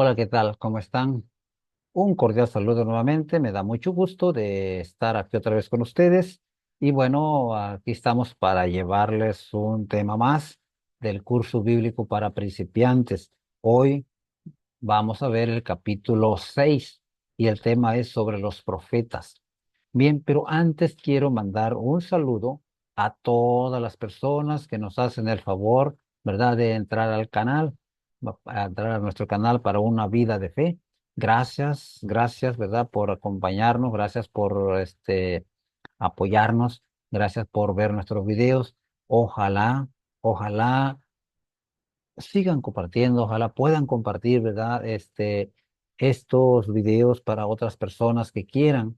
Hola, ¿qué tal? ¿Cómo están? Un cordial saludo nuevamente. Me da mucho gusto de estar aquí otra vez con ustedes. Y bueno, aquí estamos para llevarles un tema más del curso bíblico para principiantes. Hoy vamos a ver el capítulo 6 y el tema es sobre los profetas. Bien, pero antes quiero mandar un saludo a todas las personas que nos hacen el favor, ¿verdad?, de entrar al canal, a entrar a nuestro canal para una vida de fe. Gracias, gracias, ¿verdad?, por acompañarnos, gracias por apoyarnos, gracias por ver nuestros videos. Ojalá, ojalá sigan compartiendo, ojalá puedan compartir, ¿verdad? Estos videos para otras personas que quieran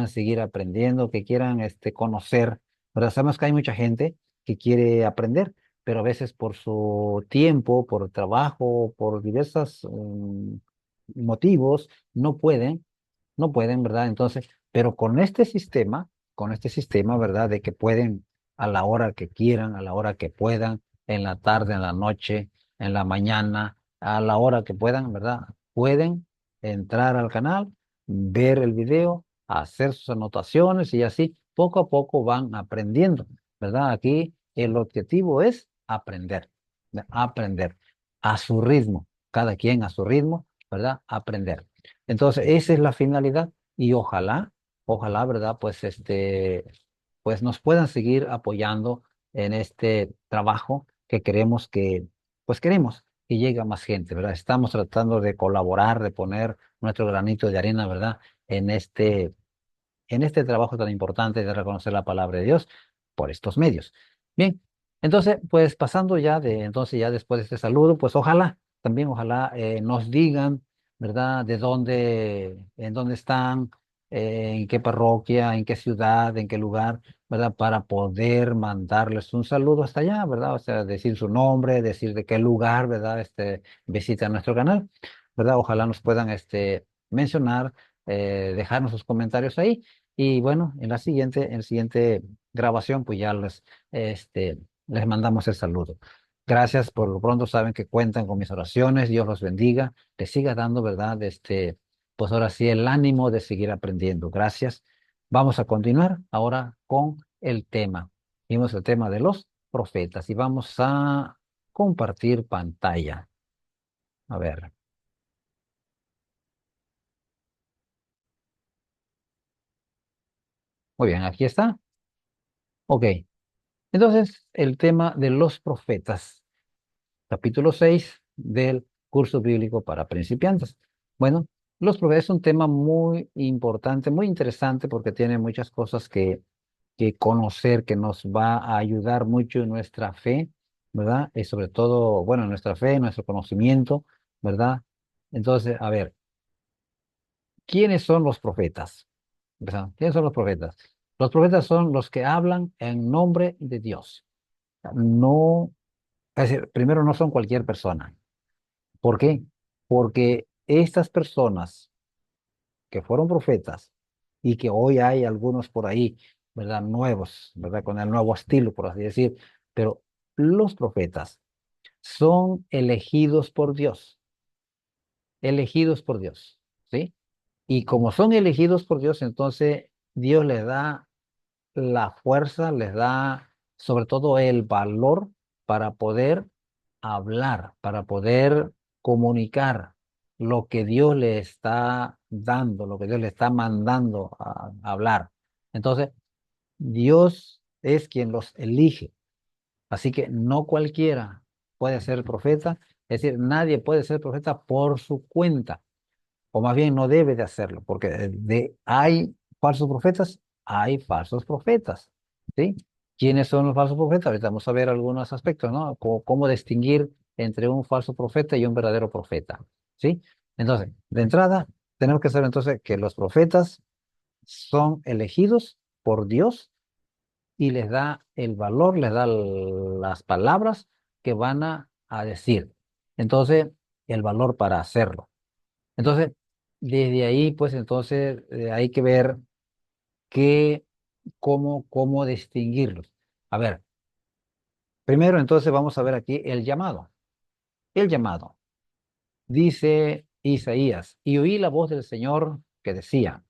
seguir aprendiendo, que quieran, conocer, ¿verdad? Sabemos que hay mucha gente que quiere aprender, pero a veces por su tiempo, por trabajo, por diversos motivos, no pueden, no pueden, ¿verdad? Entonces, pero con este sistema, ¿verdad? De que pueden a la hora que quieran, a la hora que puedan, en la tarde, en la noche, en la mañana, a la hora que puedan, ¿verdad? Pueden entrar al canal, ver el video, hacer sus anotaciones y así poco a poco van aprendiendo, ¿verdad? Aquí el objetivo es aprender, aprender a su ritmo, cada quien a su ritmo, ¿verdad? Aprender. Entonces, esa es la finalidad y ojalá, ¿verdad? Pues nos puedan seguir apoyando en este trabajo que pues queremos que llegue a más gente, ¿verdad? Estamos tratando de colaborar, de poner nuestro granito de arena, ¿verdad? En en este trabajo tan importante de reconocer la palabra de Dios por estos medios. Bien, entonces, pues pasando entonces ya después de este saludo, pues ojalá nos digan, ¿verdad? En dónde están, en qué parroquia, en qué ciudad, en qué lugar, ¿verdad? Para poder mandarles un saludo hasta allá, ¿verdad? O sea, decir su nombre, decir de qué lugar, ¿verdad? Visita nuestro canal, ¿verdad? Ojalá nos puedan, mencionar, dejarnos sus comentarios ahí. Y bueno, en la siguiente grabación, pues ya les mandamos el saludo. Gracias por lo pronto, saben que cuentan con mis oraciones, Dios los bendiga, les siga dando, ¿verdad? Pues ahora sí, el ánimo de seguir aprendiendo. Gracias. Vamos a continuar ahora con el tema. Vimos el tema de los profetas y vamos a compartir pantalla. A ver, muy bien, aquí está. Ok, entonces el tema de los profetas. Capítulo 6 del curso bíblico para principiantes. Bueno, los profetas es un tema muy importante, muy interesante porque tiene muchas cosas que conocer, que nos va a ayudar mucho en nuestra fe, ¿verdad? Y sobre todo, bueno, en nuestra fe, en nuestro conocimiento, ¿verdad? Entonces, a ver, ¿quiénes son los profetas? ¿Verdad? ¿Quiénes son los profetas? Los profetas son los que hablan en nombre de Dios. No, es decir, primero no son cualquier persona. ¿Por qué? Porque estas personas que fueron profetas y que hoy hay algunos por ahí, ¿verdad? Nuevos, ¿verdad? Con el nuevo estilo, por así decir, pero los profetas son elegidos por Dios, ¿sí? Y como son elegidos por Dios, entonces Dios les da la fuerza, les da sobre todo el valor para poder hablar, para poder comunicar lo que Dios le está dando, lo que Dios le está mandando a hablar. Entonces, Dios es quien los elige. Así que no cualquiera puede ser profeta, es decir, nadie puede ser profeta por su cuenta, o más bien no debe de hacerlo, porque hay falsos profetas, hay falsos profetas, ¿sí? ¿Quiénes son los falsos profetas? Ahorita vamos a ver algunos aspectos, ¿no? Cómo distinguir entre un falso profeta y un verdadero profeta, ¿sí? Entonces, de entrada, tenemos que saber entonces que los profetas son elegidos por Dios y les da el valor, les da las palabras que van a decir. Entonces, el valor para hacerlo. Entonces, desde ahí, pues entonces hay que ver qué, cómo distinguirlos. A ver, primero entonces vamos a ver aquí el llamado. El llamado. Dice Isaías, y oí la voz del Señor que decía,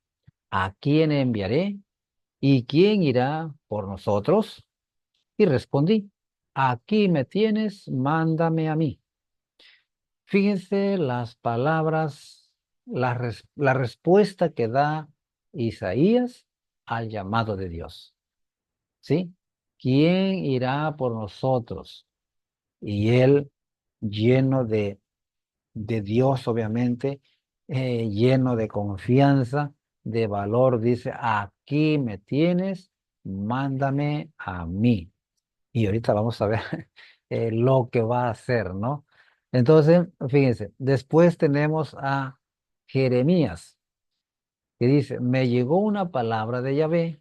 ¿a quién enviaré? ¿Y quién irá por nosotros? Y respondí, aquí me tienes, mándame a mí. Fíjense las palabras, la respuesta que da Isaías al llamado de Dios. ¿Sí? ¿Quién irá por nosotros? Y él, lleno de Dios, obviamente, lleno de confianza, de valor, dice, aquí me tienes, mándame a mí. Y ahorita vamos a ver lo que va a hacer, ¿no? Entonces, fíjense, después tenemos a Jeremías, que dice, me llegó una palabra de Yahvé,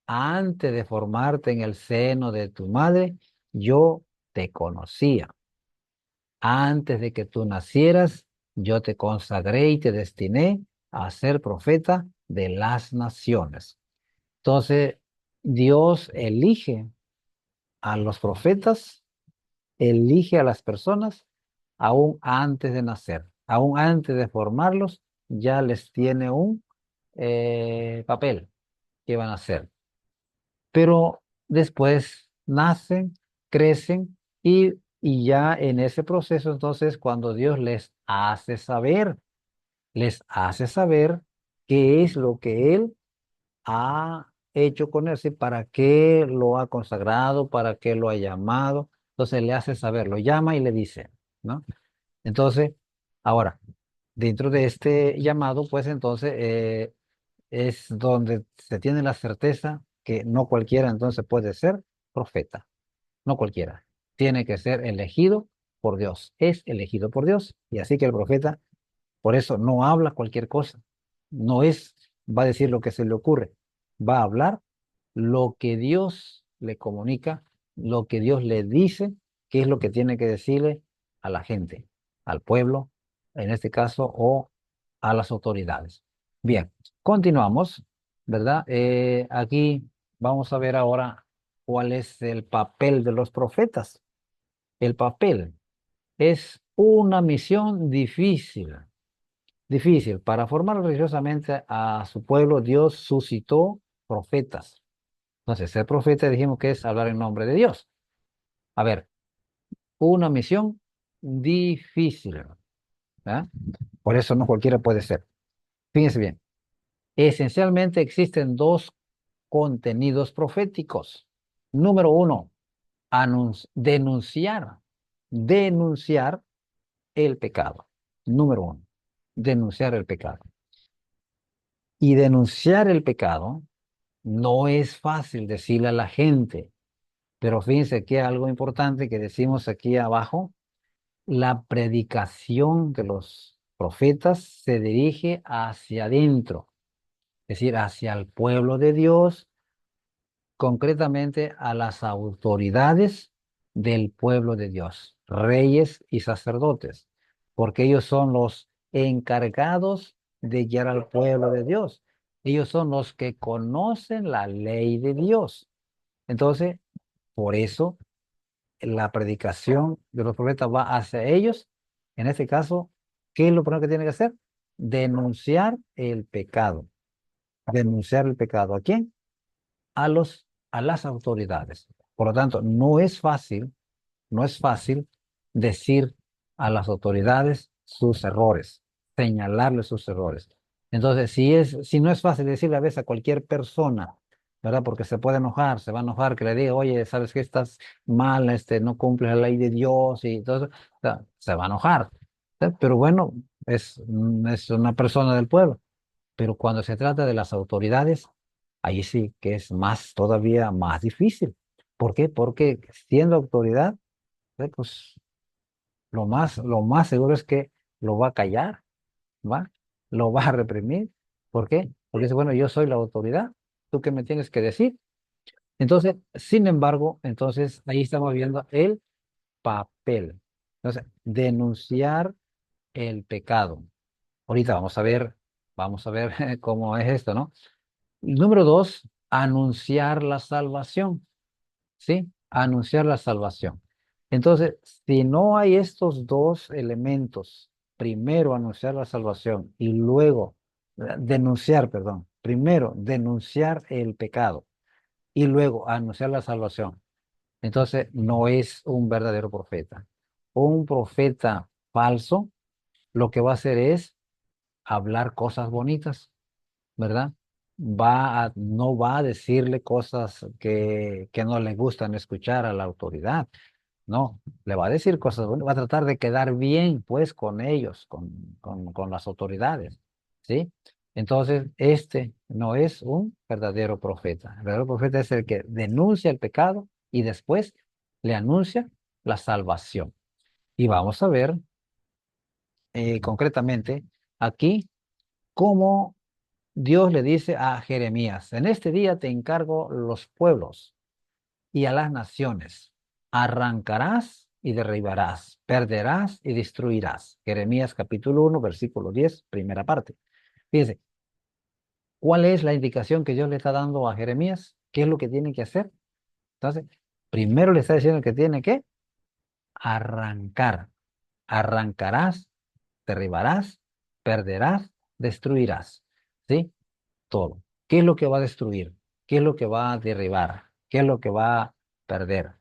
antes de formarte en el seno de tu madre, yo te conocía. Antes de que tú nacieras, yo te consagré y te destiné a ser profeta de las naciones. Entonces, Dios elige a los profetas, elige a las personas aún antes de nacer, aún antes de formarlos, ya les tiene un papel que van a hacer. Pero después nacen, crecen y ya en ese proceso, entonces, cuando Dios les hace saber qué es lo que Él ha hecho con él, ¿sí? Para qué lo ha consagrado, para qué lo ha llamado. Entonces le hace saber, lo llama y le dice, ¿no? Entonces, ahora, dentro de este llamado, pues entonces es donde se tiene la certeza que no cualquiera entonces puede ser profeta, no cualquiera. Tiene que ser elegido por Dios, es elegido por Dios. Y así que el profeta por eso no habla cualquier cosa. No es, va a decir lo que se le ocurre. Va a hablar lo que Dios le comunica, lo que Dios le dice, qué es lo que tiene que decirle a la gente, al pueblo, en este caso, o a las autoridades. Bien, continuamos, ¿verdad? Aquí vamos a ver ahora cuál es el papel de los profetas. El papel es una misión difícil. Difícil. Para formar religiosamente a su pueblo, Dios suscitó profetas. Entonces, ser profeta dijimos que es hablar en nombre de Dios. A ver, una misión difícil, ¿verdad? Por eso no cualquiera puede ser. Fíjense bien. Esencialmente existen dos contenidos proféticos. Número uno, denunciar, denunciar el pecado. Número uno, denunciar el pecado. Y denunciar el pecado no es fácil decirle a la gente, pero fíjense que algo importante que decimos aquí abajo, la predicación de los profetas se dirige hacia adentro, es decir, hacia el pueblo de Dios, concretamente a las autoridades del pueblo de Dios, reyes y sacerdotes, porque ellos son los encargados de guiar al pueblo de Dios. Ellos son los que conocen la ley de Dios. Entonces, por eso la predicación de los profetas va hacia ellos. En este caso, ¿qué es lo primero que tiene que hacer? Denunciar el pecado. Denunciar el pecado. ¿A quién? A las autoridades. Por lo tanto, no es fácil decir a las autoridades sus errores, señalarles sus errores. Entonces, si no es fácil decirle a veces a cualquier persona, ¿verdad? Porque se puede enojar, se va a enojar que le diga, oye, ¿sabes que estás mal, no cumples la ley de Dios y todo eso? O sea, se va a enojar. Pero bueno, es una persona del pueblo. Pero cuando se trata de las autoridades, ahí sí que es más, todavía más difícil. ¿Por qué? Porque siendo autoridad, pues lo más seguro es que lo va a callar, ¿va? Lo va a reprimir. ¿Por qué? Porque dice, bueno, yo soy la autoridad, ¿tú qué me tienes que decir? Entonces, sin embargo, entonces ahí estamos viendo el papel. Entonces, denunciar el pecado. Ahorita vamos a ver cómo es esto, ¿no? Número dos, anunciar la salvación, ¿sí? Anunciar la salvación. Entonces, si no hay estos dos elementos, primero anunciar la salvación y luego denunciar, perdón, primero denunciar el pecado y luego anunciar la salvación, entonces no es un verdadero profeta. Un profeta falso lo que va a hacer es hablar cosas bonitas, ¿verdad? No va a decirle cosas que no le gustan escuchar a la autoridad. No, le va a decir cosas bonitas, va a tratar de quedar bien, pues, con ellos, con las autoridades, ¿sí? Entonces, este no es un verdadero profeta. El verdadero profeta es el que denuncia el pecado y después le anuncia la salvación. Y vamos a ver concretamente aquí cómo Dios le dice a Jeremías, en este día te encargo los pueblos y a las naciones. Arrancarás y derribarás, perderás y destruirás. Jeremías capítulo 1, versículo 10, primera parte. Fíjense, ¿cuál es la indicación que Dios le está dando a Jeremías? ¿Qué es lo que tiene que hacer? Entonces, primero le está diciendo que tiene que arrancar. Arrancarás, derribarás, perderás, destruirás. ¿Sí? Todo. ¿Qué es lo que va a destruir? ¿Qué es lo que va a derribar? ¿Qué es lo que va a perder?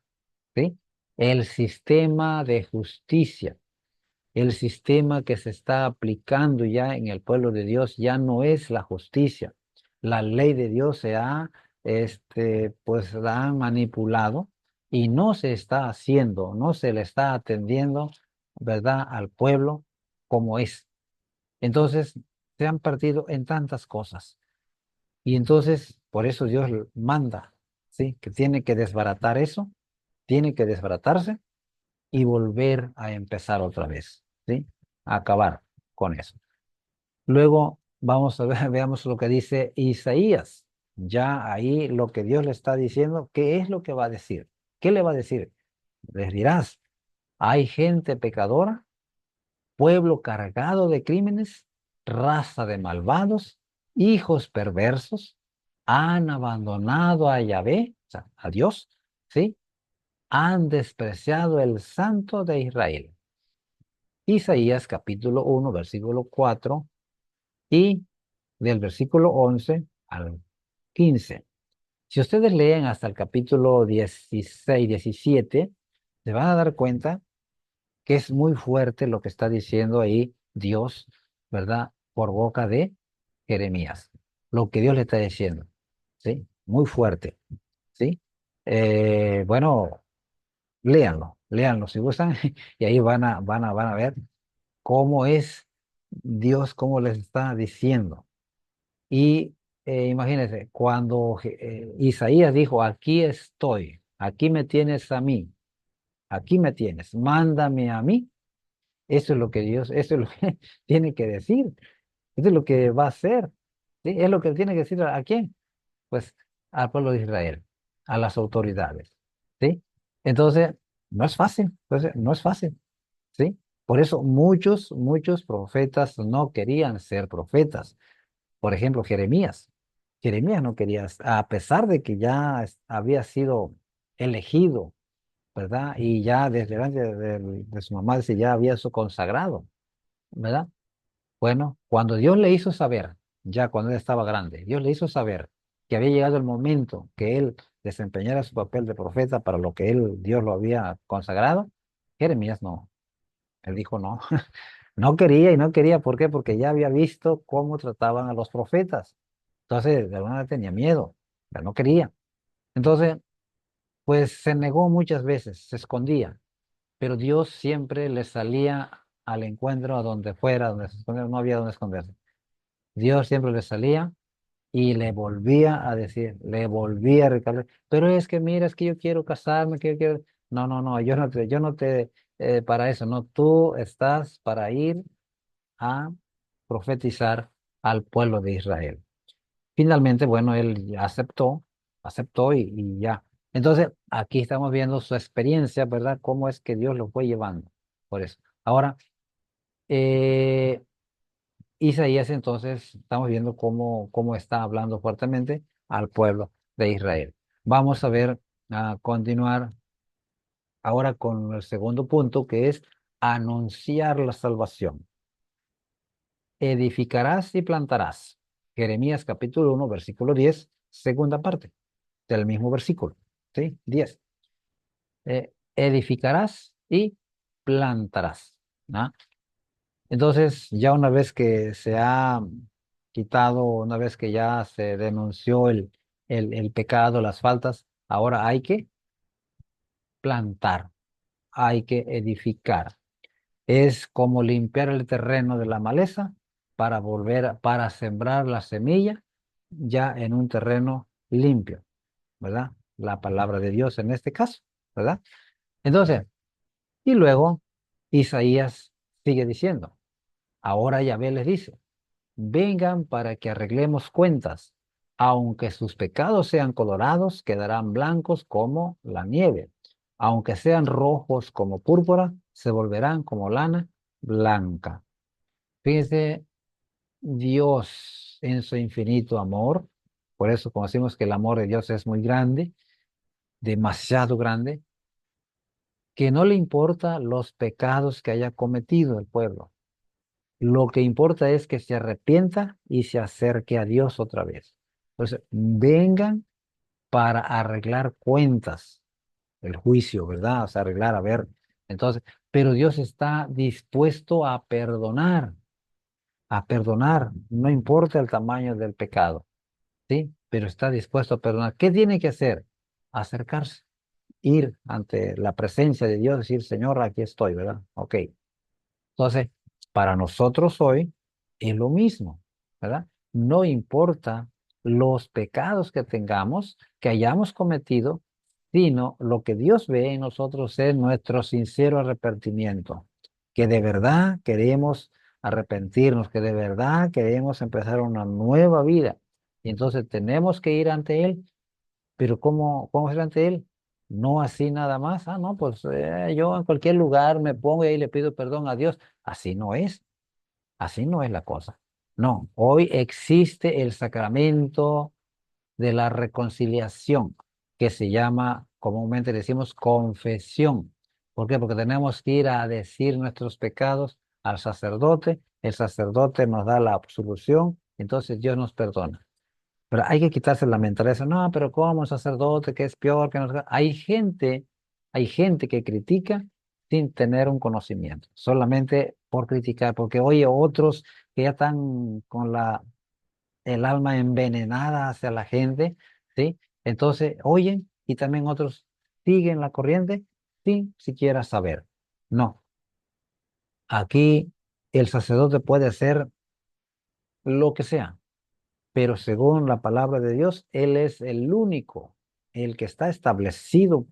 ¿Sí? El sistema de justicia, el sistema que se está aplicando ya en el pueblo de Dios ya no es la justicia. La ley de Dios pues la han manipulado y no se está haciendo, no se le está atendiendo, ¿verdad?, al pueblo como es. Entonces, se han perdido en tantas cosas. Y entonces, por eso Dios manda, ¿sí? Que tiene que desbaratar eso, tiene que desbaratarse y volver a empezar otra vez, ¿sí? A acabar con eso. Luego vamos a ver, veamos lo que dice Isaías. Ya ahí lo que Dios le está diciendo, ¿qué es lo que va a decir? ¿Qué le va a decir? Les dirás, hay gente pecadora, pueblo cargado de crímenes, raza de malvados, hijos perversos, han abandonado a Yahvé, o sea, a Dios, ¿sí? Han despreciado el Santo de Israel. Isaías capítulo 1, versículo 4 y del versículo 11 al 15. Si ustedes leen hasta el capítulo 16, 17, se van a dar cuenta que es muy fuerte lo que está diciendo ahí Dios, ¿verdad? Por boca de Jeremías. Lo que Dios le está diciendo, ¿sí? Muy fuerte, ¿sí? Bueno, léanlo si gustan, y ahí van a ver cómo es Dios, cómo les está diciendo. Y imagínense, cuando Isaías dijo, aquí estoy, aquí me tienes a mí, aquí me tienes, mándame a mí. Eso es lo que Dios, eso es lo que tiene que decir, eso es lo que va a hacer, ¿sí? Es lo que tiene que decir a quién, pues al pueblo de Israel, a las autoridades, ¿sí? Entonces, no es fácil, entonces, no es fácil, ¿sí? Por eso muchos profetas no querían ser profetas. Por ejemplo, Jeremías. Jeremías no quería, a pesar de que ya había sido elegido, ¿verdad? Y ya desde antes de su mamá se ya había sido consagrado, ¿verdad? Bueno, cuando Dios le hizo saber, ya cuando él estaba grande, Dios le hizo saber que había llegado el momento que él desempeñara su papel de profeta para lo que Dios lo había consagrado, Jeremías no. Él dijo no, no quería y no quería, ¿por qué? Porque ya había visto cómo trataban a los profetas. Entonces, de alguna manera tenía miedo, pero no quería. Entonces, pues se negó muchas veces, se escondía, pero Dios siempre le salía al encuentro a donde fuera, donde se escondiera, no había donde esconderse. Dios siempre le salía y le volvía a decir, le volvía a recalcar, pero es que mira, es que yo quiero casarme, que yo quiero... No, no, no, yo no te, para eso, no, tú estás para ir a profetizar al pueblo de Israel. Finalmente, bueno, él ya aceptó y ya. Entonces, aquí estamos viendo su experiencia, ¿verdad? Cómo es que Dios lo fue llevando. Por eso. Ahora, eh, Isaías, entonces, estamos viendo cómo está hablando fuertemente al pueblo de Israel. Vamos a ver, a continuar ahora con el segundo punto, que es anunciar la salvación. edificarás y plantarás. Jeremías capítulo 1, versículo 10, segunda parte del mismo versículo. ¿Sí? 10. Edificarás y plantarás. ¿Ah? Entonces, ya una vez que se ha quitado, una vez que ya se denunció el pecado, las faltas, ahora hay que plantar, hay que edificar. Es como limpiar el terreno de la maleza para para sembrar la semilla ya en un terreno limpio, ¿verdad? La palabra de Dios en este caso, ¿verdad? Entonces, y luego Isaías sigue diciendo, ahora Yahvé les dice, vengan para que arreglemos cuentas. Aunque sus pecados sean colorados, quedarán blancos como la nieve. Aunque sean rojos como púrpura, se volverán como lana blanca. Fíjese, Dios en su infinito amor, por eso conocemos que el amor de Dios es muy grande, demasiado grande, que no le importa los pecados que haya cometido el pueblo. Lo que importa es que se arrepienta y se acerque a Dios otra vez. Entonces, vengan para arreglar cuentas, el juicio, ¿verdad? O sea, arreglar, a ver. Entonces, pero Dios está dispuesto a perdonar, no importa el tamaño del pecado, ¿sí? Pero está dispuesto a perdonar. ¿Qué tiene que hacer? Acercarse, ir ante la presencia de Dios, decir, Señor, aquí estoy, ¿verdad? Ok. Entonces, para nosotros hoy es lo mismo, ¿verdad? No importa los pecados que tengamos, que hayamos cometido, sino lo que Dios ve en nosotros es nuestro sincero arrepentimiento, que de verdad queremos arrepentirnos, que de verdad queremos empezar una nueva vida. Y entonces tenemos que ir ante Él, pero ¿cómo ir ante Él? No así nada más. Ah, no, pues yo en cualquier lugar me pongo y ahí le pido perdón a Dios. Así no es la cosa. No, hoy existe el sacramento de la reconciliación, que se llama, comúnmente decimos, confesión. ¿Por qué? Porque tenemos que ir a decir nuestros pecados al sacerdote, el sacerdote nos da la absolución, entonces Dios nos perdona. Pero hay que quitarse la mentalidad, no, pero ¿cómo un sacerdote que es peor que nosotros? Hay gente que critica sin tener un conocimiento, solamente por criticar, porque oye otros que ya están con el alma envenenada hacia la gente, ¿sí? Entonces oyen y también otros siguen la corriente sin siquiera saber. No, aquí el sacerdote puede hacer lo que sea, pero según la palabra de Dios, Él es el único, el que está establecido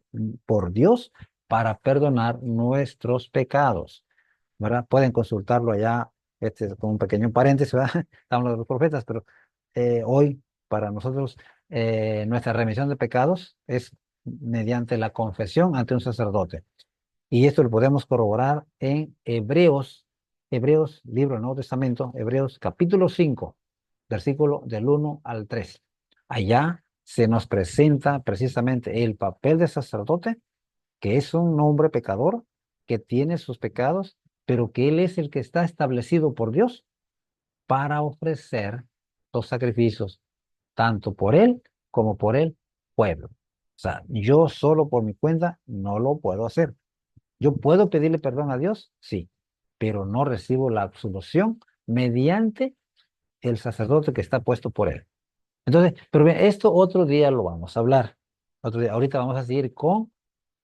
por Dios para perdonar nuestros pecados, ¿verdad? Pueden consultarlo allá, con un pequeño paréntesis, ¿verdad? Estamos hablando de los profetas, pero hoy para nosotros nuestra remisión de pecados es mediante la confesión ante un sacerdote. Y esto lo podemos corroborar en Hebreos, libro del Nuevo Testamento, Hebreos capítulo 5 versículo del 1 al 3. Allá se nos presenta precisamente el papel de sacerdote, que es un hombre pecador, que tiene sus pecados, pero que él es el que está establecido por Dios para ofrecer los sacrificios, tanto por él como por el pueblo. O sea, yo solo por mi cuenta no lo puedo hacer. Yo puedo pedirle perdón a Dios, sí, pero no recibo la absolución mediante el sacerdote que está puesto por él. Entonces, pero bien, esto otro día lo vamos a hablar. Otro día. Ahorita vamos a seguir con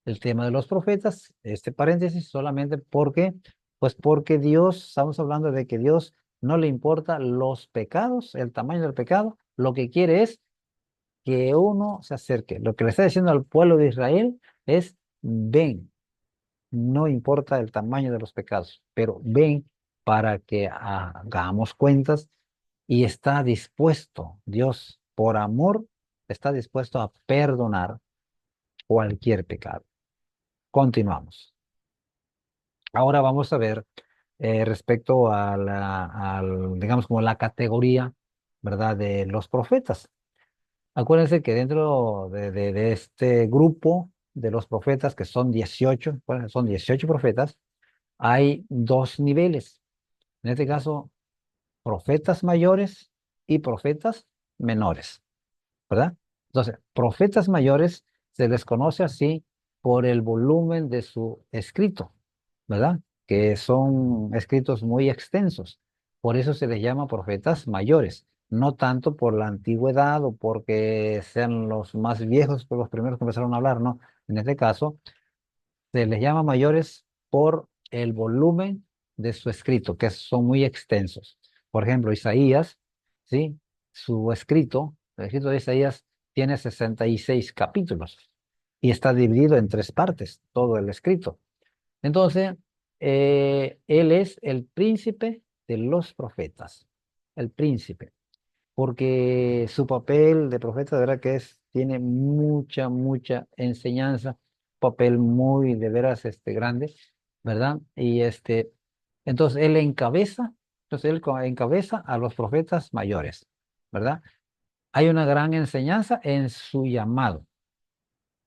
el tema de los profetas, este paréntesis solamente pues porque Dios, estamos hablando de que Dios no le importa los pecados, el tamaño del pecado, lo que quiere es que uno se acerque. Lo que le está diciendo al pueblo de Israel es, ven, no importa el tamaño de los pecados, pero ven para que hagamos cuentas y está dispuesto, Dios, por amor, está dispuesto a perdonar cualquier pecado. Continuamos. Ahora vamos a ver respecto a digamos, como la categoría, ¿verdad?, de los profetas. Acuérdense que dentro de este grupo de los profetas, que son 18, bueno, son 18 profetas, hay dos niveles. En este caso, profetas mayores y profetas menores, ¿verdad? Entonces, profetas mayores se les conoce así por el volumen de su escrito, ¿verdad? Que son escritos muy extensos. Por eso se les llama profetas mayores, no tanto por la antigüedad o porque sean los más viejos, por los primeros que empezaron a hablar, no. En este caso, se les llama mayores por el volumen de su escrito, que son muy extensos. Por ejemplo, Isaías, ¿sí? Su escrito, el escrito de Isaías tiene 66 capítulos y está dividido en tres partes, todo el escrito. Entonces, él es el príncipe de los profetas, el príncipe porque su papel de profeta de verdad que tiene mucha, mucha enseñanza, papel muy de veras grande, ¿verdad? Y entonces él encabeza, encabeza a los profetas mayores, ¿verdad? Hay una gran enseñanza en su llamado.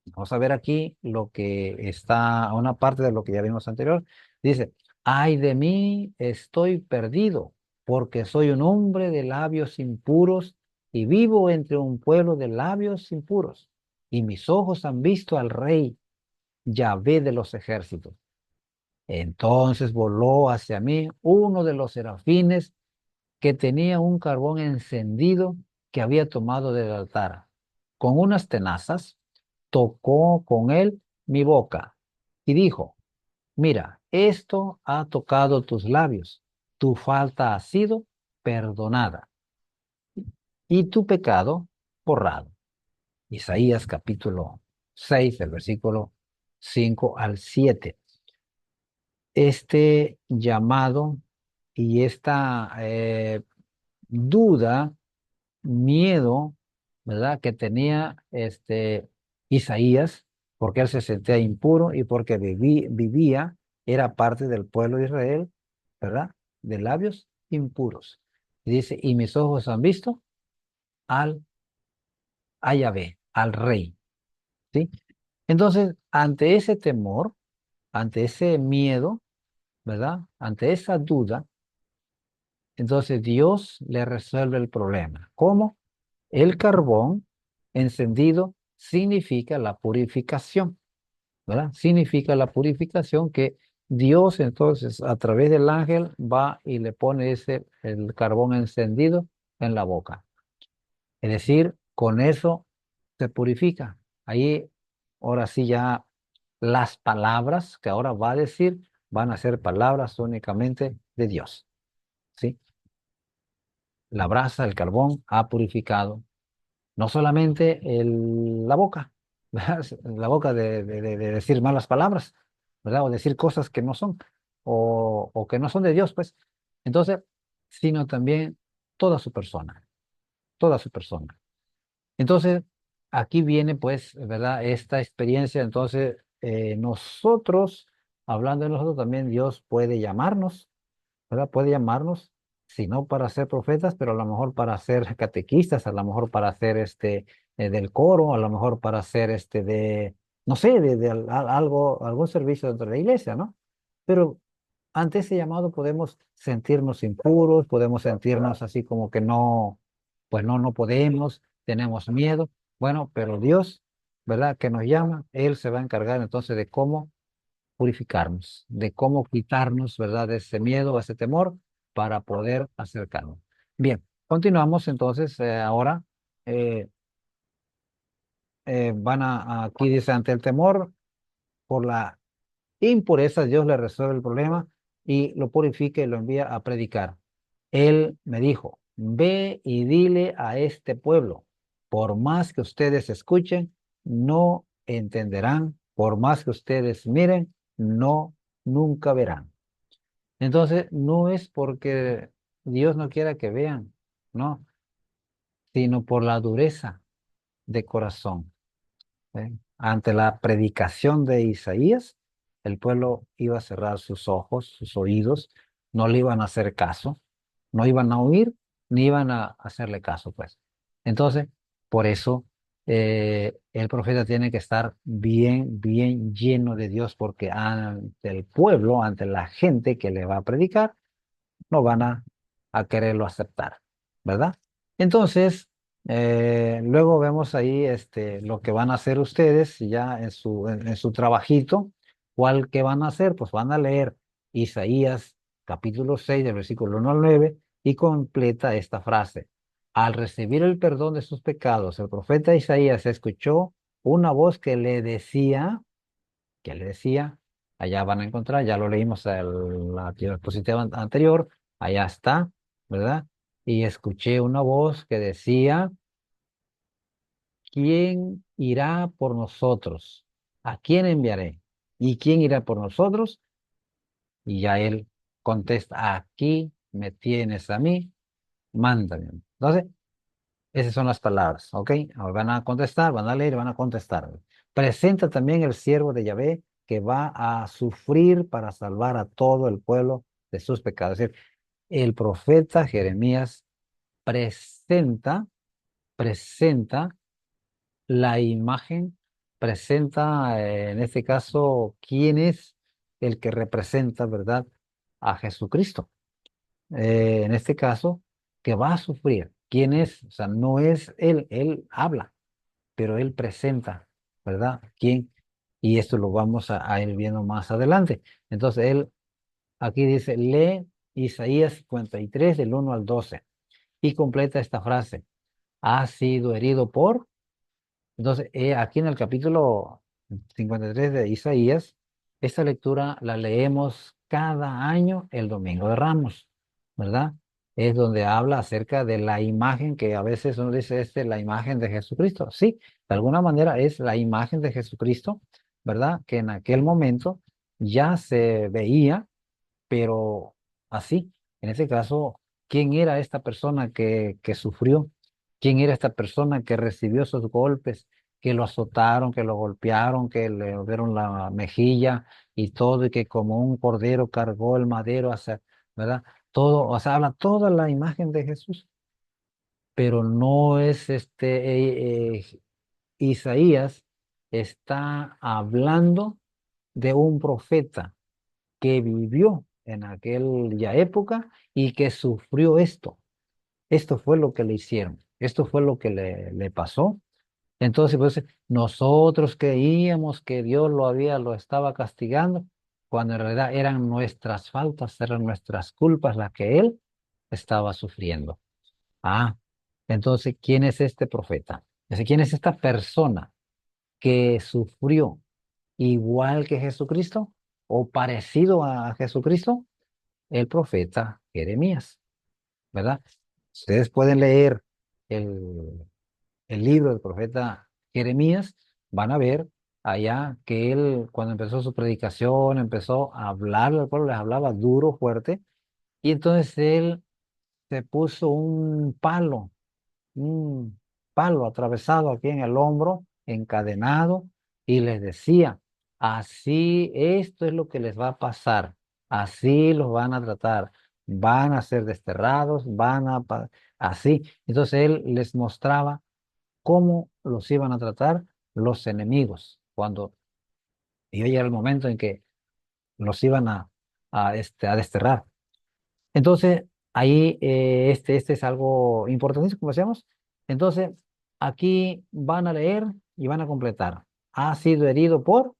Vamos a ver aquí lo que está, una parte de lo que ya vimos anterior. Dice, ay de mí, estoy perdido, porque soy un hombre de labios impuros y vivo entre un pueblo de labios impuros. Y mis ojos han visto al rey, Yahvé de los ejércitos. Entonces voló hacia mí uno de los serafines que tenía un carbón encendido que había tomado del altar. Con unas tenazas tocó con él mi boca y dijo, mira, esto ha tocado tus labios, tu falta ha sido perdonada y tu pecado borrado. Isaías capítulo 6, el versículo 5 al 7. Este llamado y esta duda, miedo, ¿verdad? Que tenía Isaías, porque él se sentía impuro y porque vivía, era parte del pueblo de Israel, ¿verdad? De labios impuros. Y dice, y mis ojos han visto al a Yahvé, al rey, ¿sí? Entonces, ante ese temor, ante ese miedo, ¿verdad? Ante esa duda, entonces Dios le resuelve el problema. ¿Cómo? El carbón encendido significa la purificación, ¿verdad? Significa la purificación que Dios entonces a través del ángel va y le pone el carbón encendido en la boca. Es decir, con eso se purifica. Ahí, ahora sí ya las palabras que ahora va a decir van a ser palabras únicamente de Dios, ¿sí? La brasa, el carbón ha purificado no solamente la boca, ¿verdad? La boca de decir malas palabras, ¿verdad? O decir cosas que no son, o que no son de Dios, pues. Entonces, sino también toda su persona, toda su persona. Entonces, aquí viene, pues, ¿verdad? Esta experiencia, entonces, nosotros, hablando de nosotros, también Dios puede llamarnos, ¿verdad? Puede llamarnos, si no para ser profetas, pero a lo mejor para ser catequistas, a lo mejor para ser del coro, a lo mejor para ser no sé, algo, algún servicio dentro de la iglesia, ¿no? Pero ante ese llamado podemos sentirnos impuros, podemos sentirnos así como que no, pues no, no podemos, tenemos miedo. Bueno, pero Dios, ¿verdad? Que nos llama, Él se va a encargar entonces de cómo purificarnos, de cómo quitarnos, ¿verdad? De ese miedo, ese temor, para poder acercarnos. Bien, continuamos entonces ahora. eh, aquí dice, ante el temor, por la impureza, Dios le resuelve el problema y lo purifica y lo envía a predicar. Él me dijo, ve y dile a este pueblo, por más que ustedes escuchen, no entenderán, por más que ustedes miren, no, nunca verán. Entonces, no es porque Dios no quiera que vean, no, sino por la dureza de corazón. Ante la predicación de Isaías, el pueblo iba a cerrar sus ojos, sus oídos, no le iban a hacer caso, no iban a oír, ni iban a hacerle caso, pues. Entonces, por eso el profeta tiene que estar bien, bien lleno de Dios, porque ante el pueblo, ante la gente que le va a predicar, no van a a quererlo aceptar, ¿verdad? Entonces, luego vemos ahí lo que van a hacer ustedes ya en su trabajito. ¿Cuál que van a hacer? Pues van a leer Isaías capítulo 6 del versículo 1 al 9 y completa esta frase. Al recibir el perdón de sus pecados, el profeta Isaías escuchó una voz que le decía, allá van a encontrar, ya lo leímos en la diapositiva anterior, allá está, ¿verdad? Y escuché una voz que decía, ¿quién irá por nosotros? ¿A quién enviaré? ¿Y quién irá por nosotros? Y ya él contesta, aquí me tienes a mí, mándame. Entonces, esas son las palabras, ¿ok? Ahora van a contestar, van a leer, van a contestar. Presenta también el siervo de Yahvé que va a sufrir para salvar a todo el pueblo de sus pecados. Es decir, el profeta Jeremías presenta, presenta la imagen, presenta en este caso quién es el que representa, ¿verdad? A Jesucristo. En este caso, que va a sufrir. ¿Quién es? O sea, no es él, él habla, pero él presenta, ¿verdad? ¿Quién? Y esto lo vamos a ir viendo más adelante. Entonces, él aquí dice, lee Isaías 53 del 1 al 12 y completa esta frase. Ha sido herido por. Entonces, aquí en el capítulo 53 de Isaías, esta lectura la leemos cada año el Domingo de Ramos, ¿verdad? Es donde habla acerca de la imagen que a veces uno dice, la imagen de Jesucristo. Sí, de alguna manera es la imagen de Jesucristo, ¿verdad? Que en aquel momento ya se veía, pero así, en ese caso, ¿quién era esta persona que sufrió? ¿Quién era esta persona que recibió esos golpes, que lo azotaron, que lo golpearon, que le dieron la mejilla y todo, y que como un cordero cargó el madero hacia, ¿verdad? Todo, o sea, habla toda la imagen de Jesús, pero no es Isaías está hablando de un profeta que vivió en aquella época y que sufrió esto. Esto fue lo que le hicieron. Esto fue lo que le pasó. Entonces, pues, nosotros creíamos que Dios lo estaba castigando, cuando en realidad eran nuestras faltas, eran nuestras culpas las que él estaba sufriendo. Ah, entonces, ¿quién es este profeta? ¿Quién es esta persona que sufrió igual que Jesucristo o parecido a Jesucristo? El profeta Jeremías, ¿verdad? Ustedes pueden leer el, el libro del profeta Jeremías, van a ver allá que él, cuando empezó su predicación, empezó a hablar al pueblo, les hablaba duro, fuerte, y entonces él se puso un palo atravesado aquí en el hombro, encadenado, y les decía, así esto es lo que les va a pasar, así los van a tratar, van a ser desterrados, así. Entonces él les mostraba cómo los iban a tratar los enemigos, cuando iba a llegar el momento en que los iban a desterrar. Entonces, ahí este es algo importantísimo, como decíamos. Entonces, aquí van a leer y van a completar. Ha sido herido por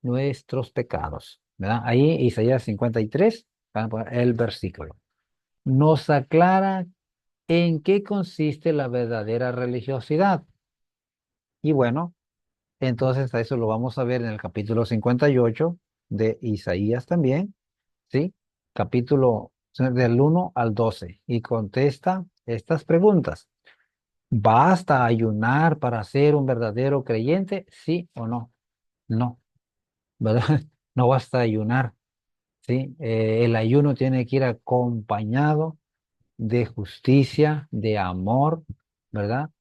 nuestros pecados, ¿verdad? Ahí Isaías 53, van a poner el versículo. Nos aclara en qué consiste la verdadera religiosidad. Y bueno, entonces a eso lo vamos a ver en el capítulo 58 de Isaías también, ¿sí? Capítulo del 1 al 12 y contesta estas preguntas. ¿Basta ayunar para ser un verdadero creyente? ¿Sí o no? No, ¿verdad? No basta ayunar, ¿sí? El ayuno tiene que ir acompañado de justicia, de amor, ¿verdad?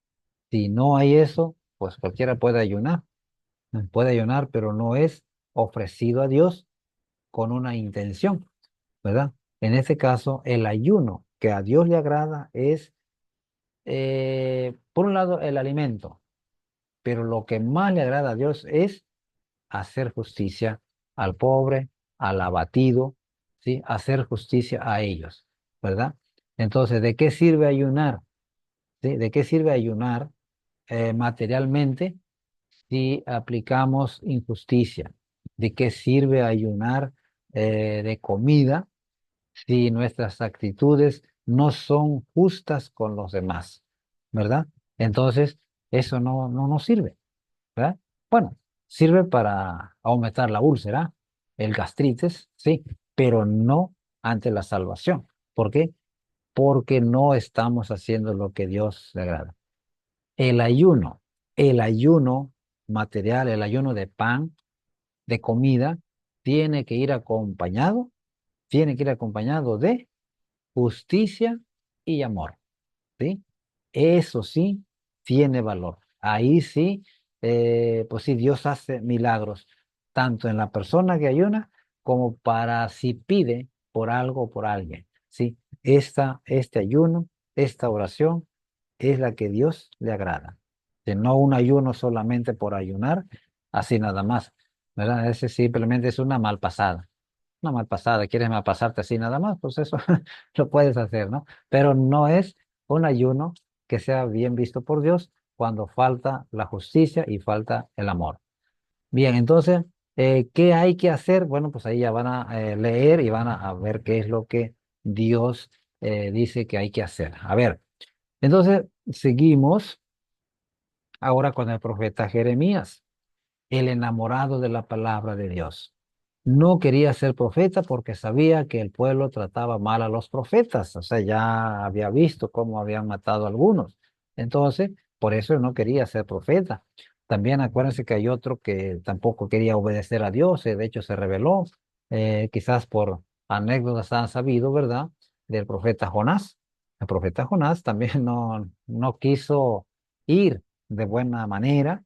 Si no hay eso, pues cualquiera puede ayunar, pero no es ofrecido a Dios con una intención, ¿verdad? En este caso, el ayuno que a Dios le agrada es, por un lado, el alimento, pero lo que más le agrada a Dios es hacer justicia al pobre, al abatido, ¿sí? Hacer justicia a ellos. ¿verdad? Entonces, ¿de qué sirve ayunar? ¿Sí? ¿De qué sirve ayunar materialmente si aplicamos injusticia? ¿De qué sirve ayunar de comida si nuestras actitudes no son justas con los demás? ¿Verdad? Entonces, eso no nos sirve, ¿verdad? Bueno, sirve para aumentar la úlcera, el gastritis, sí, pero no ante la salvación. ¿Por qué? Porque no estamos haciendo lo que Dios le agrada. El ayuno, el ayuno material, el ayuno de pan, de comida, tiene que ir acompañado, tiene que ir acompañado de justicia y amor, ¿sí? Eso sí tiene valor. Ahí sí, pues sí, Dios hace milagros, tanto en la persona que ayuna como para si pide por algo o por alguien, ¿sí? Este ayuno, esta oración es la que Dios le agrada. Que no un ayuno solamente por ayunar, así nada más, ¿verdad? Ese simplemente es una malpasada. Una malpasada, quieres malpasarte así nada más, pues eso lo puedes hacer, ¿no? Pero no es un ayuno que sea bien visto por Dios cuando falta la justicia y falta el amor. Bien, entonces, ¿qué hay que hacer? Bueno, pues ahí ya van a leer y van a ver qué es lo que Dios dice que hay que hacer. A ver, entonces seguimos ahora con el profeta Jeremías, el enamorado de la palabra de Dios. No quería ser profeta porque sabía que el pueblo trataba mal a los profetas, o sea, ya había visto cómo habían matado a algunos. Entonces, por eso no quería ser profeta. También acuérdense que hay otro que tampoco quería obedecer a Dios, de hecho se rebeló, quizás por anécdotas han sabido, ¿verdad? Del profeta Jonás. El profeta Jonás también no quiso ir de buena manera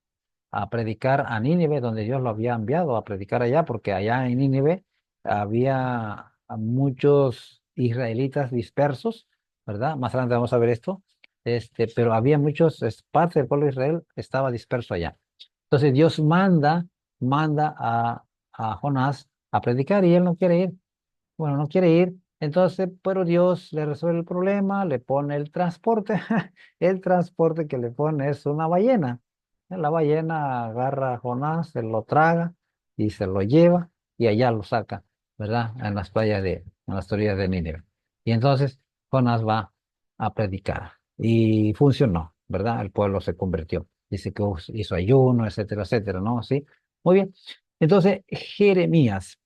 a predicar a Nínive, donde Dios lo había enviado a predicar allá, porque allá en Nínive había muchos israelitas dispersos, ¿verdad? Más adelante vamos a ver esto, pero había muchos, parte del pueblo de Israel estaba disperso allá. Entonces Dios manda a Jonás a predicar y él no quiere ir. Bueno, no quiere ir. Entonces, pero Dios le resuelve el problema, le pone el transporte. El transporte que le pone es una ballena. La ballena agarra a Jonás, se lo traga y se lo lleva y allá lo saca, ¿verdad? En las playas en las orillas de Nínive. Y entonces Jonás va a predicar y funcionó, ¿verdad? El pueblo se convirtió. Dice que hizo ayuno, etcétera, etcétera, ¿no? Sí. Muy bien. Entonces, Jeremías,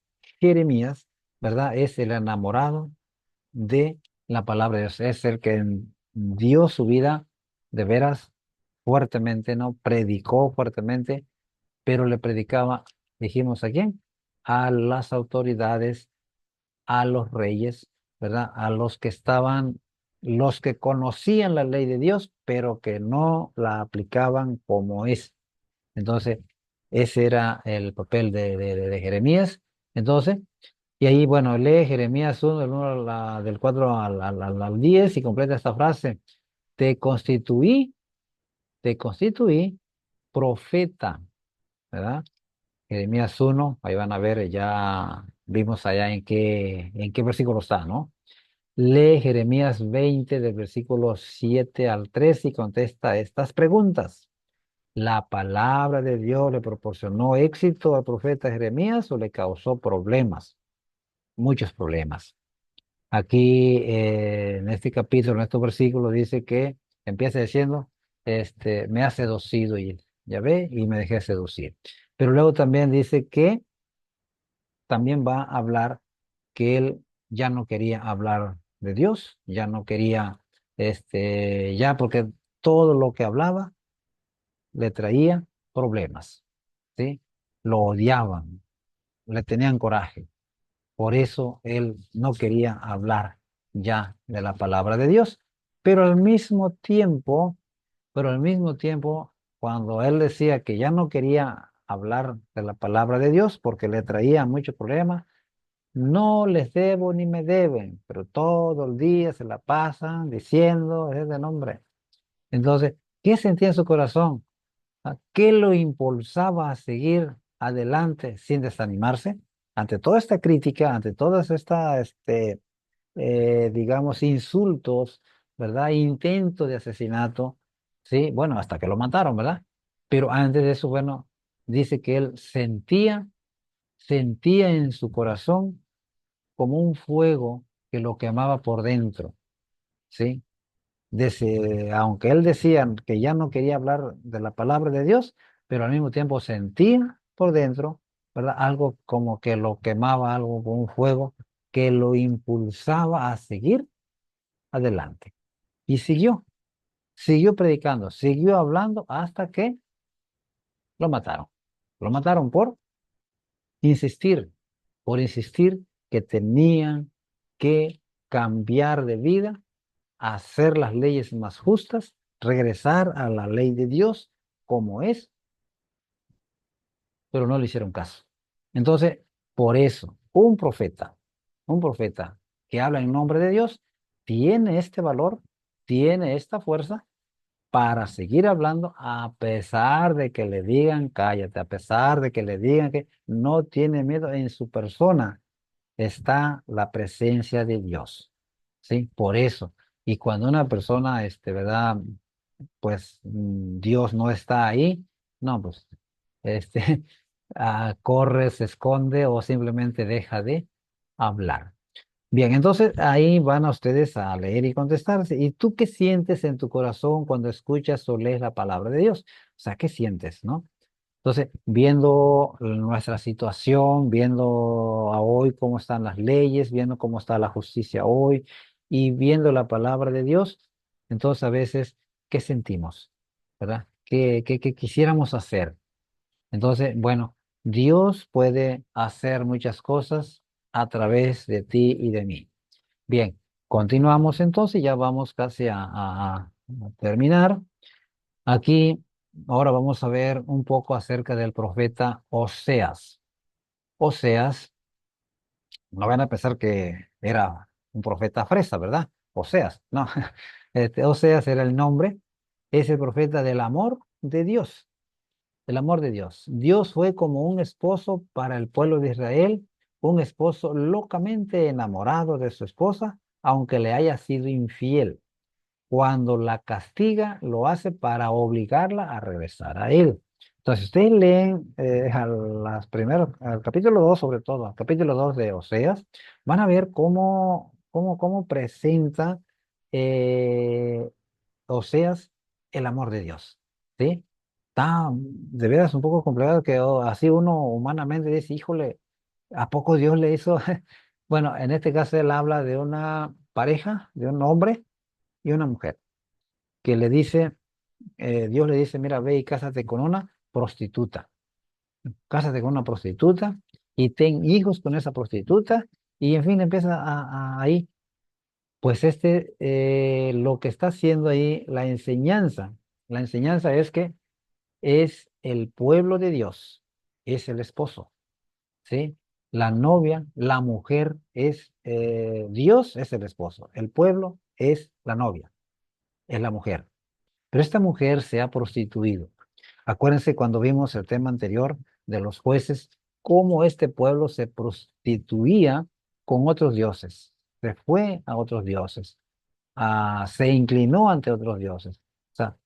¿verdad? Es el enamorado de la palabra de Dios. Es el que dio su vida de veras fuertemente, ¿no? Predicó fuertemente, pero le predicaba, dijimos a quién, a las autoridades, a los reyes, ¿verdad? A los que estaban, los que conocían la ley de Dios, pero que no la aplicaban como es. Entonces, ese era el papel de Jeremías. Entonces, y ahí, bueno, lee Jeremías 1, del 4 al 10 y completa esta frase. Te constituí, te constituí profeta, ¿verdad? Jeremías 1, ahí van a ver, ya vimos allá en qué versículo está, ¿no? Lee Jeremías 20 del versículo 7 al 13 y contesta estas preguntas. ¿La palabra de Dios le proporcionó éxito al profeta Jeremías o le causó problemas? Muchos problemas. Aquí en este capítulo, en estos versículos, dice que empieza diciendo, me ha seducido y ya ve, y me dejé seducir. Pero luego también dice que también va a hablar que él ya no quería hablar de Dios, ya no quería, ya porque todo lo que hablaba le traía problemas, ¿sí? Lo odiaban, le tenían coraje. Por eso él no quería hablar ya de la palabra de Dios. Pero al mismo tiempo, pero al mismo tiempo, cuando él decía que ya no quería hablar de la palabra de Dios porque le traía muchos problemas, no les debo ni me deben, pero todo el día se la pasan diciendo ese nombre. Entonces, ¿qué sentía en su corazón? ¿Qué lo impulsaba a seguir adelante sin desanimarse? Ante toda esta crítica, ante todas estas digamos, insultos, ¿verdad? Intentos de asesinato, ¿sí? Bueno, hasta que lo mataron, ¿verdad? Pero antes de eso, bueno, dice que él sentía en su corazón como un fuego que lo quemaba por dentro, ¿sí? Aunque él decía que ya no quería hablar de la palabra de Dios, pero al mismo tiempo sentía por dentro, ¿verdad? Algo como que lo quemaba, algo con un fuego que lo impulsaba a seguir adelante. Y siguió predicando, siguió hablando hasta que lo mataron. Lo mataron insistir, por insistir que tenían que cambiar de vida, hacer las leyes más justas, regresar a la ley de Dios como es, pero no le hicieron caso. Entonces, por eso, un profeta que habla en nombre de Dios, tiene este valor, tiene esta fuerza para seguir hablando a pesar de que le digan cállate, a pesar de que le digan que no tiene miedo en su persona, está la presencia de Dios. ¿Sí? Por eso. Y cuando una persona, ¿verdad? Pues Dios no está ahí, no, pues, este, corre, se esconde o simplemente deja de hablar. Bien, entonces ahí van a ustedes a leer y contestarse. ¿Y tú qué sientes en tu corazón cuando escuchas o lees la palabra de Dios? O sea, ¿qué sientes, no? Entonces, viendo nuestra situación, viendo a hoy cómo están las leyes, viendo cómo está la justicia hoy y viendo la palabra de Dios, entonces a veces, ¿qué sentimos? ¿Verdad? ¿Qué quisiéramos hacer? Entonces, bueno, Dios puede hacer muchas cosas a través de ti y de mí. Bien, continuamos entonces, ya vamos casi a terminar. Aquí, ahora vamos a ver un poco acerca del profeta Oseas. Oseas, no van a pensar que era un profeta fresa, ¿verdad? Oseas, no. Oseas era el nombre, es el profeta del amor de Dios, el amor de Dios. Dios fue como un esposo para el pueblo de Israel, un esposo locamente enamorado de su esposa, aunque le haya sido infiel. Cuando la castiga, lo hace para obligarla a regresar a él. Entonces, ustedes leen al capítulo 2 sobre todo, al capítulo 2 de Oseas, van a ver cómo presenta eh, Oseas el amor de Dios. ¿Sí? Está de veras un poco complicado que así uno humanamente dice, híjole, ¿a poco Dios le hizo? Bueno, en este caso él habla de una pareja, de un hombre y una mujer que le dice, Dios le dice, mira, ve y cásate con una prostituta, cásate con una prostituta y ten hijos con esa prostituta y en fin, empieza ahí. Pues lo que está haciendo ahí, la enseñanza es que es el pueblo de Dios, es el esposo, ¿sí? La novia, la mujer es, Dios es el esposo, el pueblo es la novia, es la mujer. Pero esta mujer se ha prostituido. Acuérdense cuando vimos el tema anterior de los jueces, cómo este pueblo se prostituía con otros dioses. Se fue a otros dioses, se inclinó ante otros dioses. O sea,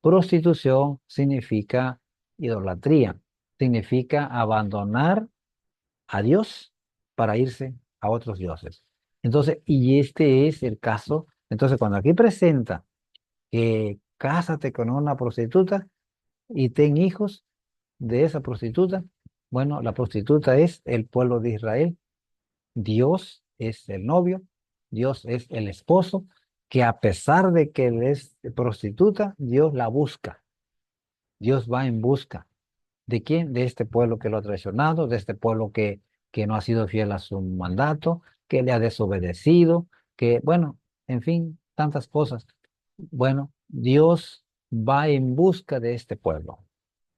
prostitución significa idolatría, significa abandonar a Dios para irse a otros dioses. Entonces, y este es el caso. Entonces, cuando aquí presenta que cásate con una prostituta y ten hijos de esa prostituta. Bueno, la prostituta es el pueblo de Israel. Dios es el novio, Dios es el esposo, que a pesar de que él es prostituta, Dios la busca. Dios va en busca. ¿De quién? De este pueblo que lo ha traicionado, de este pueblo que no ha sido fiel a su mandato, que le ha desobedecido, que, bueno, en fin, tantas cosas. Bueno, Dios va en busca de este pueblo,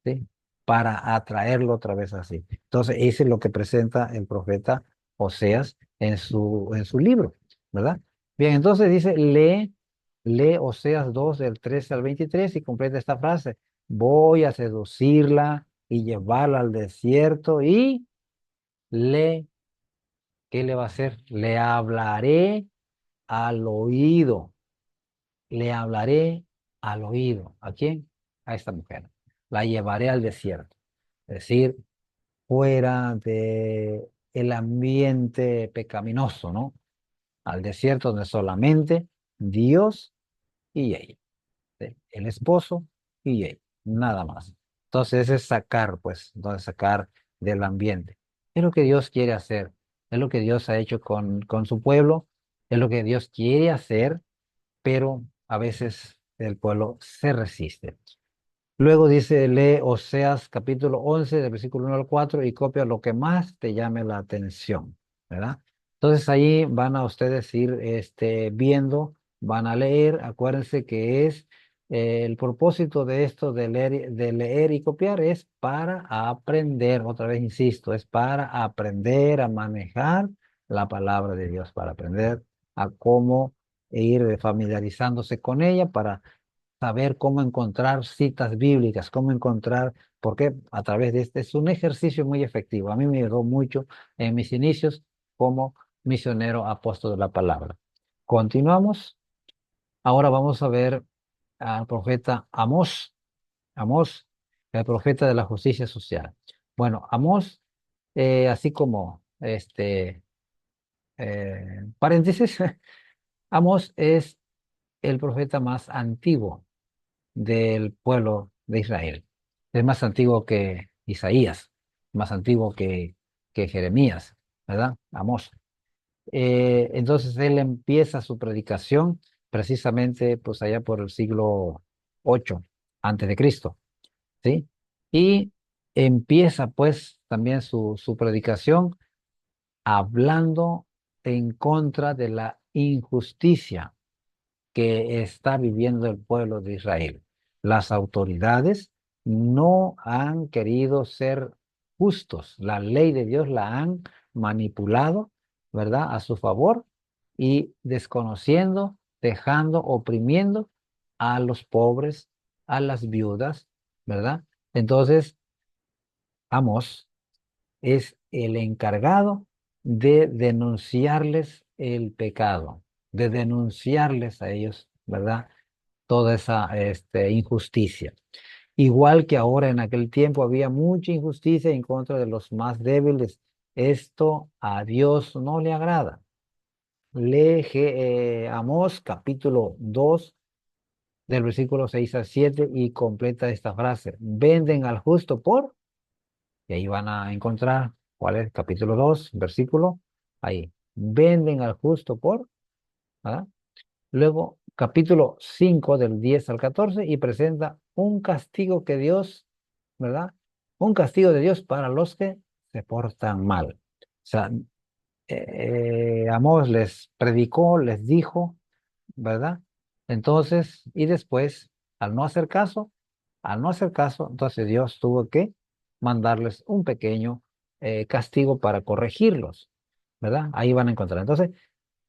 ¿sí? Para atraerlo otra vez así. Entonces, eso es lo que presenta el profeta Oseas en su libro, ¿verdad? Bien, entonces dice, lee Oseas 2 del 13 al 23 y completa esta frase. Voy a seducirla y llevarla al desierto y le, ¿qué le va a hacer? Le hablaré al oído. Le hablaré al oído. ¿A quién? A esta mujer. La llevaré al desierto. Es decir, fuera de el ambiente pecaminoso, ¿no? Al desierto donde solamente Dios y ella, ¿sí? El esposo y ella, nada más. Entonces es sacar, pues, entonces sacar del ambiente. Es lo que Dios quiere hacer, es lo que Dios ha hecho con su pueblo, es lo que Dios quiere hacer, pero a veces el pueblo se resiste. Luego dice, lee Oseas capítulo 11, del versículo 1 al 4 y copia lo que más te llame la atención, ¿verdad? Entonces ahí van a ustedes ir viendo, van a leer, acuérdense que es el propósito de esto de leer y copiar es para aprender, otra vez insisto, es para aprender a manejar la palabra de Dios, para aprender a cómo ir familiarizándose con ella, para saber cómo encontrar citas bíblicas, cómo encontrar, porque a través de este es un ejercicio muy efectivo. A mí me ayudó mucho en mis inicios como misionero apóstol de la palabra. Continuamos. Ahora vamos a ver al profeta Amós. Amós, el profeta de la justicia social. Bueno, Amós, así como paréntesis, Amós es el profeta más antiguo del pueblo de Israel. Es más antiguo que Isaías, más antiguo que Jeremías, ¿verdad? Amós. Entonces él empieza su predicación precisamente pues allá por el siglo 8 antes de Cristo, ¿sí? Y empieza pues también su predicación hablando en contra de la injusticia que está viviendo el pueblo de Israel. Las autoridades no han querido ser justos. La ley de Dios la han manipulado, ¿verdad? A su favor y desconociendo, dejando, oprimiendo a los pobres, a las viudas, ¿verdad? Entonces, Amós es el encargado de denunciarles el pecado, de denunciarles a ellos, ¿verdad? Toda esa injusticia. Igual que ahora en aquel tiempo había mucha injusticia en contra de los más débiles. Esto a Dios no le agrada. Lee Amós capítulo 2 del versículo 6 al 7 y completa esta frase. Venden al justo por, y ahí van a encontrar cuál es capítulo 2 versículo, ahí. Venden al justo por, ¿verdad? Luego, capítulo 5 del 10 al 14 y presenta un castigo que Dios, ¿verdad? Un castigo de Dios para los que se portan mal. O sea, Amós les predicó, les dijo, ¿verdad? Entonces, y después, al no hacer caso, entonces Dios tuvo que mandarles un pequeño castigo para corregirlos, ¿verdad? Ahí van a encontrar. Entonces,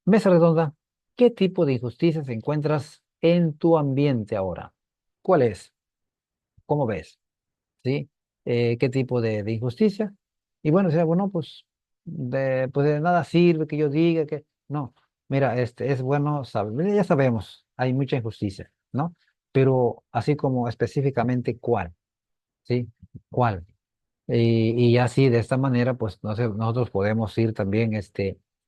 Mesa redonda, ¿qué tipo de injusticias encuentras en tu ambiente ahora? ¿Cuál es? ¿Cómo ves? ¿Sí? ¿Qué tipo de injusticia? Y bueno, o sea, bueno, pues de nada sirve que yo diga que no. Mira, es bueno saber, ya sabemos, hay mucha injusticia, ¿no? Pero así como específicamente cuál, ¿sí? ¿Cuál? Y así, de esta manera, pues no sé, nosotros podemos ir también,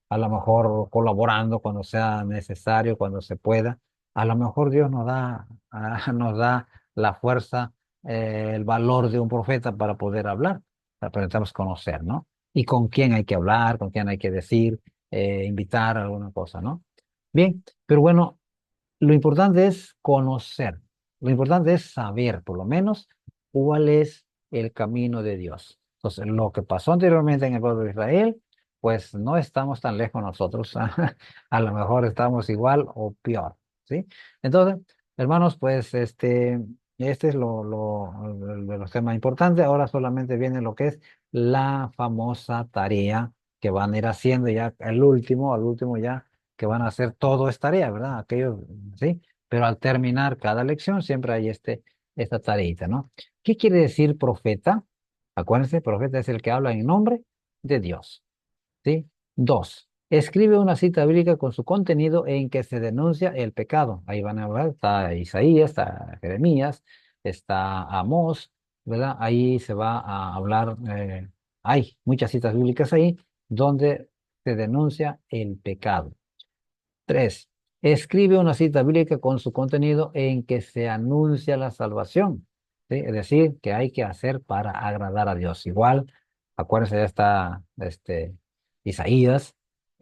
a lo mejor colaborando cuando sea necesario, cuando se pueda. A lo mejor Dios nos da, nos da la fuerza, el valor de un profeta para poder hablar, para necesitamos conocer, ¿no? Y con quién hay que hablar, con quién hay que decir, invitar a alguna cosa, ¿no? Bien, pero bueno, lo importante es conocer, lo importante es saber, por lo menos, cuál es el camino de Dios. Entonces, lo que pasó anteriormente en el pueblo de Israel, pues no estamos tan lejos nosotros. A lo mejor estamos igual o peor, ¿sí? Entonces, hermanos, pues este es de los temas importantes. Ahora solamente viene lo que es la famosa tarea que van a ir haciendo ya, al último ya que van a hacer todo es tarea, ¿verdad? Aquellos, ¿sí? Pero al terminar cada lección siempre hay esta tareita, ¿no? ¿Qué quiere decir profeta? Acuérdense, profeta es el que habla en nombre de Dios, ¿sí? Dos, Escribe una cita bíblica con su contenido en que se denuncia el pecado. Ahí van a ver, está Isaías, está Jeremías, está Amós, ¿verdad? Ahí se va a hablar, hay muchas citas bíblicas ahí donde se denuncia el pecado. Tres, escribe una cita bíblica con su contenido en que se anuncia la salvación. ¿Sí? Es decir, que hay que hacer para agradar a Dios. Igual, acuérdense, ya está Isaías,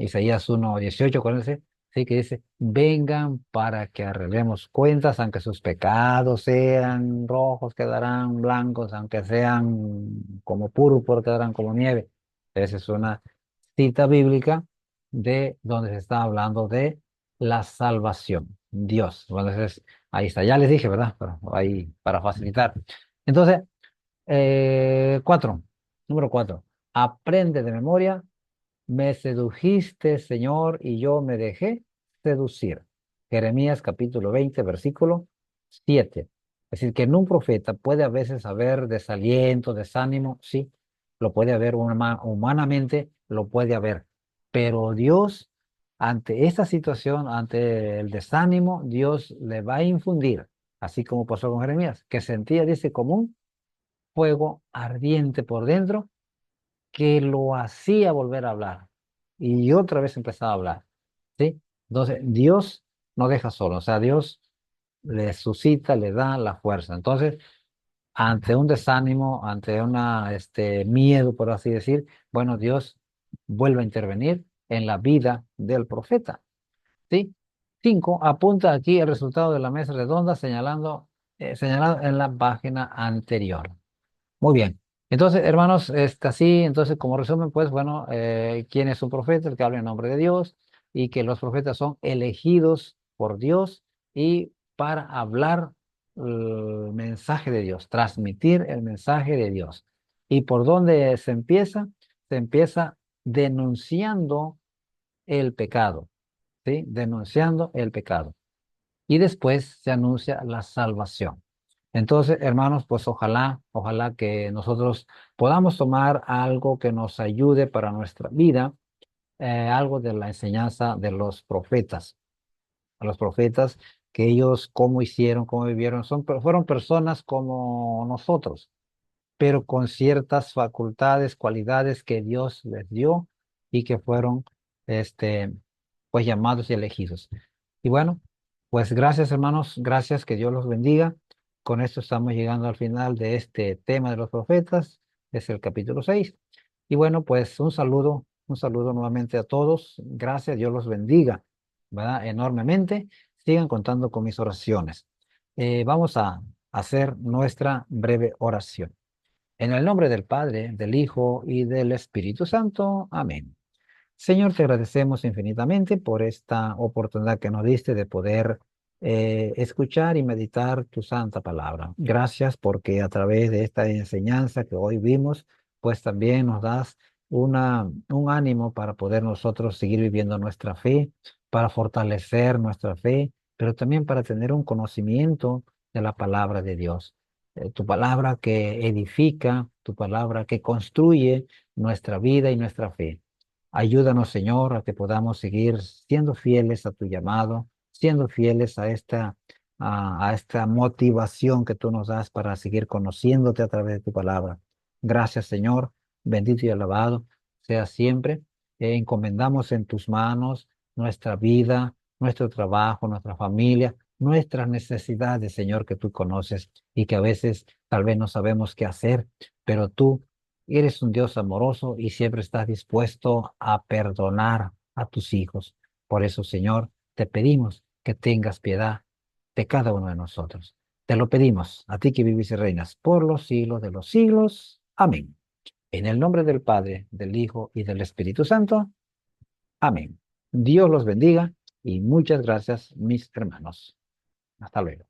Isaías 1:18, acuérdense, sí, que dice, vengan para que arreglemos cuentas, aunque sus pecados sean rojos, quedarán blancos, aunque sean como púrpura, quedarán como nieve. Esa es una cita bíblica de donde se está hablando de la salvación, Dios. Bueno, entonces, ahí está, ya les dije, ¿verdad? Pero ahí para facilitar. Entonces, cuatro, número cuatro, aprende de memoria, me sedujiste, Señor, y yo me dejé seducir. Jeremías capítulo 20, versículo 7. Es decir, que en un profeta puede a veces haber desaliento, desánimo, sí, lo puede haber humanamente, lo puede haber. Pero Dios, ante esta situación, ante el desánimo, Dios le va a infundir, así como pasó con Jeremías, que sentía, dice, como un fuego ardiente por dentro que lo hacía volver a hablar. Y otra vez empezaba a hablar. ¿Sí? Entonces, Dios no deja solo, o sea, Dios le suscita, le da la fuerza. Entonces, ante un desánimo, ante una miedo, por así decir, bueno, Dios vuelve a intervenir en la vida del profeta. ¿Sí? Cinco, apunta aquí el resultado de la mesa redonda señalado en la página anterior. Muy bien. Entonces, hermanos, así, entonces, como resumen, pues, bueno, ¿quién es un profeta? El que habla en nombre de Dios y que los profetas son elegidos por Dios y para hablar el mensaje de Dios, transmitir el mensaje de Dios. ¿Y por dónde se empieza? Se empieza denunciando el pecado, ¿sí? Denunciando el pecado y después se anuncia la salvación. Entonces, hermanos, pues ojalá que nosotros podamos tomar algo que nos ayude para nuestra vida, algo de la enseñanza de los profetas. A los profetas, que ellos cómo hicieron, cómo vivieron, fueron personas como nosotros, pero con ciertas facultades, cualidades que Dios les dio y que fueron, este, pues llamados y elegidos. Y bueno, pues gracias hermanos, gracias, que Dios los bendiga. Con esto estamos llegando al final de este tema de los profetas, es el capítulo 6. Y bueno, pues un saludo nuevamente a todos. Gracias, Dios los bendiga, ¿verdad? Enormemente. Sigan contando con mis oraciones. Vamos a hacer nuestra breve oración. En el nombre del Padre, del Hijo y del Espíritu Santo. Amén. Señor, te agradecemos infinitamente por esta oportunidad que nos diste de poder escuchar y meditar tu santa palabra. Gracias porque a través de esta enseñanza que hoy vimos, pues también nos das un ánimo para poder nosotros seguir viviendo nuestra fe, para fortalecer nuestra fe, pero también para tener un conocimiento de la palabra de Dios. Tu palabra que edifica, tu palabra que construye nuestra vida y nuestra fe. Ayúdanos, Señor, a que podamos seguir siendo fieles a tu llamado, siendo fieles a esta motivación que tú nos das para seguir conociéndote a través de tu palabra. Gracias, Señor, bendito y alabado sea siempre. Encomendamos en tus manos nuestra vida, nuestro trabajo, nuestra familia, nuestras necesidades, Señor, que tú conoces y que a veces tal vez no sabemos qué hacer, pero tú eres un Dios amoroso y siempre estás dispuesto a perdonar a tus hijos. Por eso, Señor, te pedimos que tengas piedad de cada uno de nosotros. Te lo pedimos, a ti que vives y reinas por los siglos de los siglos. Amén. En el nombre del Padre, del Hijo y del Espíritu Santo. Amén. Dios los bendiga y muchas gracias, mis hermanos. Hasta luego.